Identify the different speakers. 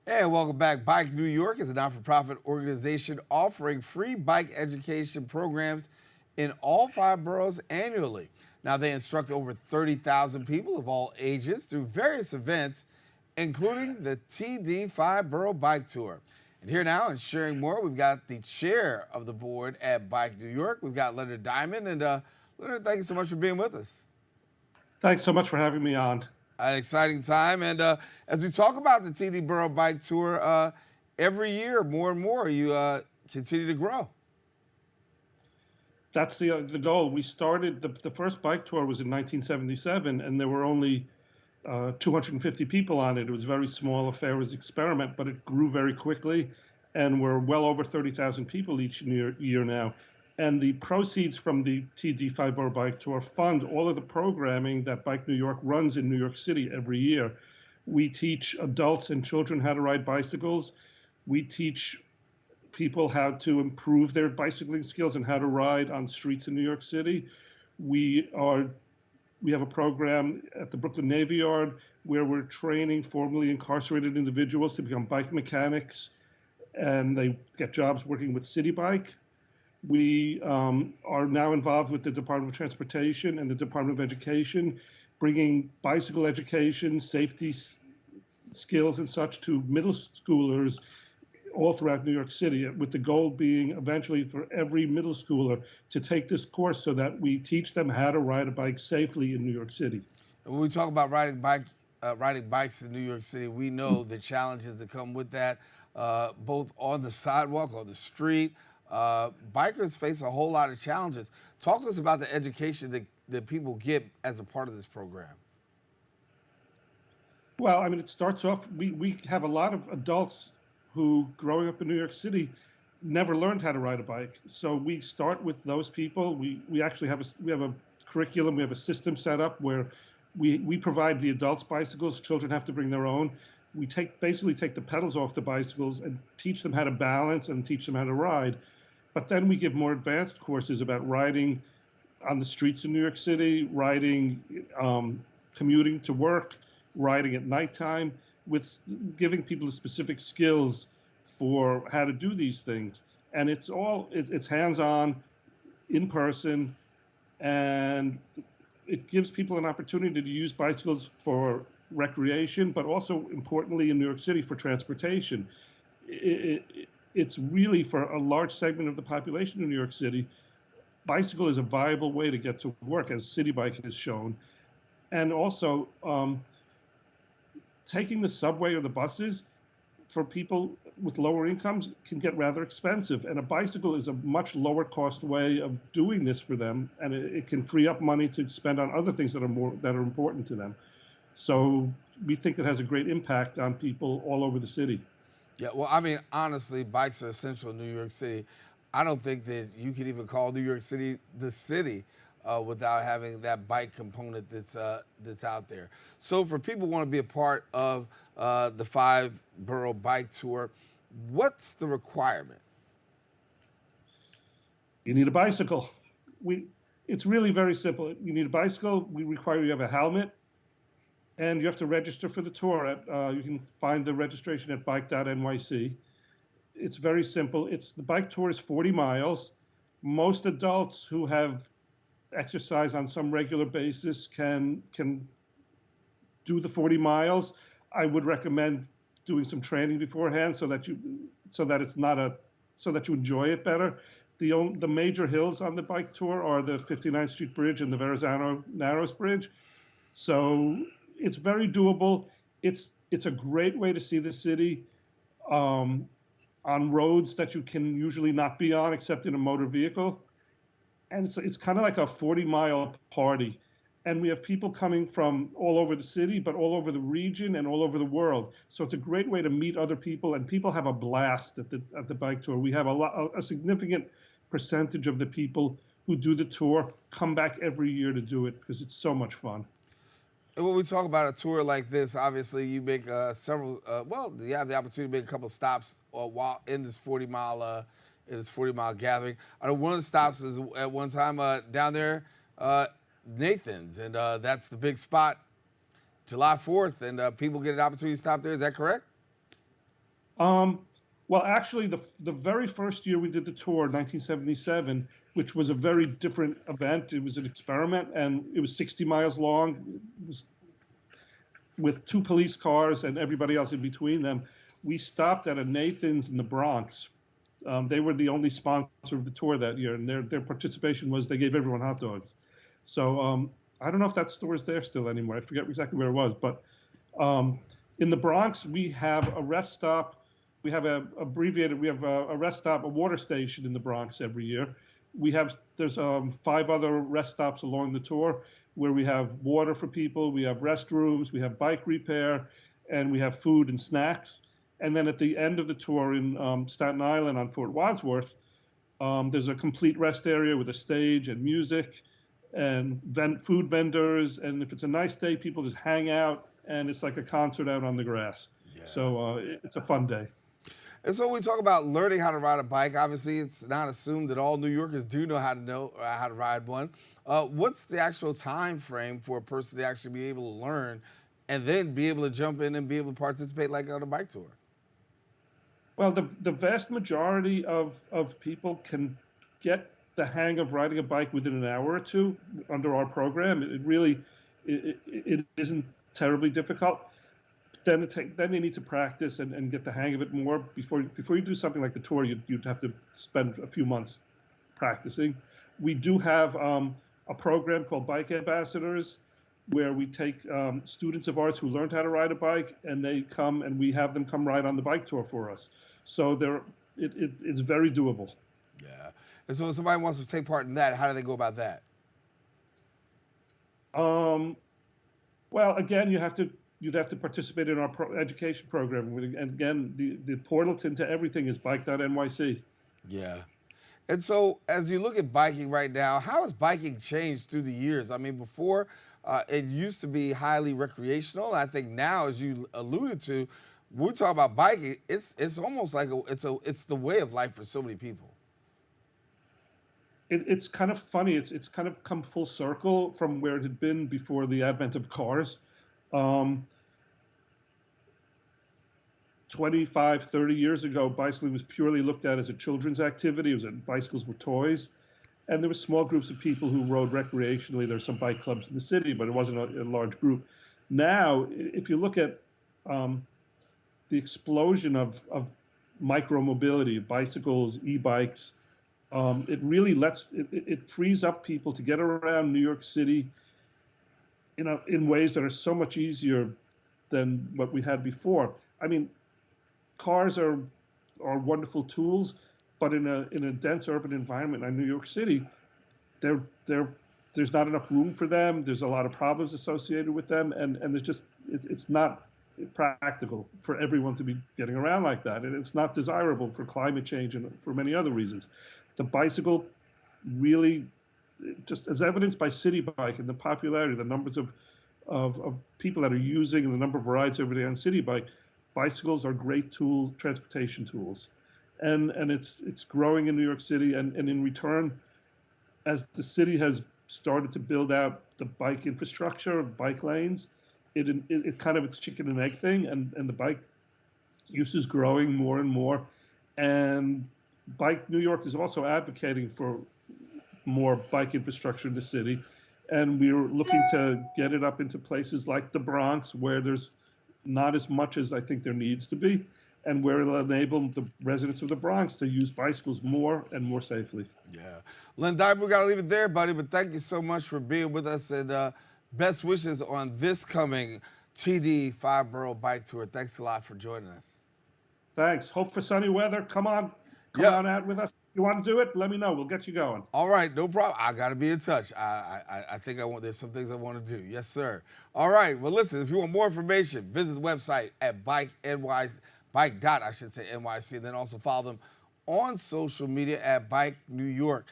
Speaker 1: And welcome back. Bike New York is a not-for-profit organization offering free bike education programs in all 5 boroughs annually. Now, they instruct over 30,000 people of all ages through various events, including the TD 5 Borough Bike Tour. And here now and sharing more, we've got the chair of the board at Bike New York. We've got Leonard Diamond. And Leonard, thank you so much for being with us.
Speaker 2: Thanks so much for having me on.
Speaker 1: An exciting time. And as we talk about the TD Borough Bike Tour, every year, more and more, you continue to grow.
Speaker 2: That's the goal. We started, the first bike tour was in 1977, and there were only 250 people on it. It was a very small affair, it was an experiment, but it grew very quickly, and we're well over 30,000 people each year now. And the proceeds from the TD 5 Borough Bike Tour fund all of the programming that Bike New York runs in New York City every year. We teach adults and children how to ride bicycles. We teach people how to improve their bicycling skills and how to ride on streets in New York City. We have a program at the Brooklyn Navy Yard where we're training formerly incarcerated individuals to become bike mechanics, and they get jobs working with City Bike. We are now involved with the Department of Transportation and the Department of Education, bringing bicycle education, safety skills and such to middle schoolers all throughout New York City, with the goal being eventually for every middle schooler to take this course so that we teach them how to ride a bike safely in New York City.
Speaker 1: And when we talk about riding bikes in New York City, we know the challenges that come with that, both on the sidewalk, on the street. Bikers face a whole lot of challenges. Talk to us about the education that people get as a part of this program.
Speaker 2: Well, I mean, it starts off, we have a lot of adults who, growing up in New York City, never learned how to ride a bike. So we start with those people. We actually have a curriculum, we have a system set up where we provide the adults bicycles, children have to bring their own. We basically take the pedals off the bicycles and teach them how to balance and teach them how to ride. But then we give more advanced courses about riding on the streets in New York City, riding, commuting to work, riding at nighttime, with giving people the specific skills for how to do these things. And it's hands-on, in person, and it gives people an opportunity to use bicycles for recreation, but also importantly in New York City for transportation. It's really, for a large segment of the population in New York City, bicycle is a viable way to get to work, as City Bike has shown. And also, taking the subway or the buses for people with lower incomes can get rather expensive. And a bicycle is a much lower cost way of doing this for them. And it can free up money to spend on other things that are important to them. So we think it has a great impact on people all over the city.
Speaker 1: Yeah, well, I mean, honestly, bikes are essential in New York City. I don't think that you can even call New York City the city without having that bike component that's out there. So for people who want to be a part of the 5 Borough Bike Tour, what's the requirement?
Speaker 2: You need a bicycle. It's really very simple. You need a bicycle. We require you have a helmet, and you have to register for the tour. You can find the registration at bike.nyc. It's very simple. The bike tour is 40 miles. Most adults who have exercise on some regular basis can do the 40 miles. I would recommend doing some training beforehand so that you enjoy it better. The major hills on the bike tour are the 59th Street Bridge and the Verrazano Narrows Bridge. So it's very doable. It's a great way to see the city on roads that you can usually not be on except in a motor vehicle. And it's kind of like a 40-mile party. And we have people coming from all over the city, but all over the region and all over the world. So it's a great way to meet other people, and people have a blast at the bike tour. We have a significant percentage of the people who do the tour come back every year to do it because it's so much fun.
Speaker 1: And when we talk about a tour like this, obviously you make you have the opportunity to make a couple stops while in this 40-mile gathering. I know one of the stops was at one time down there, Nathan's, and that's the big spot, July 4th, and people get an opportunity to stop there. Is that correct?
Speaker 2: Um, well, actually, the very first year we did the tour, 1977, which was a very different event. It was an experiment, and it was 60 miles long. It was with two police cars and everybody else in between them. We stopped at a Nathan's in the Bronx. They were the only sponsor of the tour that year, and their participation was they gave everyone hot dogs. So I don't know if that store is there still anymore. I forget exactly where it was, but um, in the Bronx we have a rest stop. We have a abbreviated. We have a rest stop, a water station in the Bronx every year. There's 5 other rest stops along the tour where we have water for people, we have restrooms, we have bike repair, and we have food and snacks. And then at the end of the tour in Staten Island on Fort Wadsworth, there's a complete rest area with a stage and music and food vendors. And if it's a nice day, people just hang out, and it's like a concert out on the grass. Yeah. So it's a fun day.
Speaker 1: And so we talk about learning how to ride a bike. Obviously, it's not assumed that all New Yorkers do know how to ride one. What's the actual time frame for a person to actually be able to learn and then be able to jump in and be able to participate like on a bike tour?
Speaker 2: Well, the vast majority of people can get the hang of riding a bike within an hour or two under our program. It isn't terribly difficult. Then you need to practice and get the hang of it more. Before you do something like the tour, you'd have to spend a few months practicing. We do have a program called Bike Ambassadors, where we take students of ours who learned how to ride a bike, and they come and we have them come ride on the bike tour for us. So it's very doable.
Speaker 1: Yeah. And so if somebody wants to take part in that, how do they go about that?
Speaker 2: Well, again, you'd have to participate in our education program. And again, the portal into everything is bike.nyc.
Speaker 1: Yeah. And so as you look at biking right now, how has biking changed through the years? I mean, before it used to be highly recreational. I think now, as you alluded to, when we talk about biking, it's almost like it's the way of life for so many people.
Speaker 2: It's kind of funny. It's kind of come full circle from where it had been before the advent of cars. 25, 30 years ago, bicycling was purely looked at as a children's activity. Bicycles were toys. And there were small groups of people who rode recreationally. There's some bike clubs in the city, but it wasn't a large group. Now, if you look at the explosion of micromobility, bicycles, e-bikes, it really it frees up people to get around New York City in ways that are so much easier than what we had before. I mean, cars are wonderful tools, but in a dense urban environment like New York City, there's not enough room for them. There's a lot of problems associated with them, and it's not practical for everyone to be getting around like that, and it's not desirable for climate change and for many other reasons. The bicycle really, just as evidenced by City Bike and the popularity, the numbers of people that are using and the number of rides every day on City Bike, bicycles are great transportation tools. And it's growing in New York City, and in return, as the city has started to build out the bike infrastructure, bike lanes, it kind of it's chicken and egg thing, and the bike use is growing more and more. And New York is also advocating for more bike infrastructure in the city, and we're looking to get it up into places like the Bronx, where there's not as much as I think there needs to be, and where it'll enable the residents of the Bronx to use bicycles more and more safely.
Speaker 1: Yeah. Leonard Diamond, we got to leave it there, buddy, but thank you so much for being with us, and best wishes on this coming TD 5-Borough Bike Tour. Thanks a lot for joining us.
Speaker 2: Thanks. Hope for sunny weather. Come on on out with us. You want to do it? Let me know. We'll get you going.
Speaker 1: All right, no problem. I got to be in touch. I think there's some things I want to do. Yes, sir. All right. Well, listen, if you want more information, visit the website at bike.nyc, and then also follow them on social media at Bike New York.